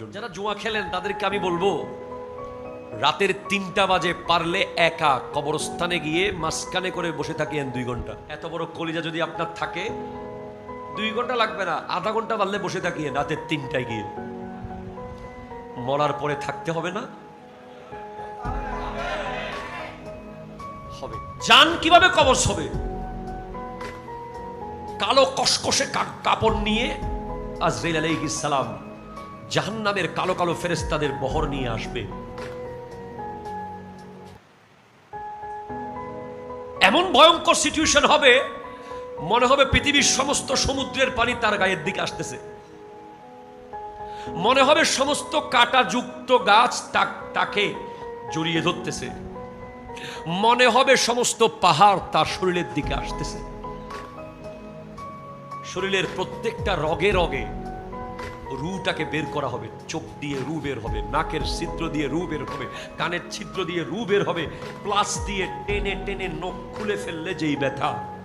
যারা জুয়া খেলেন তাদেরকে আমি বলবো রাতের ৩টা বাজে পারলে একা কবরস্থানে গিয়ে মাঝখানে করে বসে থাকিয়েন 2 ঘন্টা। এত বড় কলিজা যদি আপনার থাকে 2 ঘন্টা লাগবে না, আধা ঘন্টা পারলে বসে থাকিয়েন রাতের ৩টায় গিয়ে। মরার পরে থাকতে হবে না? হবে। জান কিভাবে কবজ হবে? কালো কসকসে কাপড় নিয়ে আজরাইল আলাইহিস সালাম জাহান্নামের কালো কালো ফেরেশতাদের বহর নিয়ে আসবে। এমন ভয়ঙ্কর সিচুয়েশন হবে, মনে হবে পৃথিবীর সমস্ত সমুদ্রের পানি তার গায়ের দিকে আসতেছে। মনে হবে সমস্ত কাঁটাযুক্ত গাছ তাকে জড়িয়ে ধরতেছে। মনে হবে সমস্ত পাহাড় তার শরীরের দিকে আসতেছে। শরীরের প্রত্যেকটা রগে রগে রুটাকে বের করা হবে। চোখ দিয়ে রু বের হবে, নাকের ছিদ্র দিয়ে রু বের হবে, কানের ছিদ্র দিয়ে রু বের হবে। প্লাস দিয়ে টেনে টেনে নখ খুলে ফেললে যেই ব্যথা,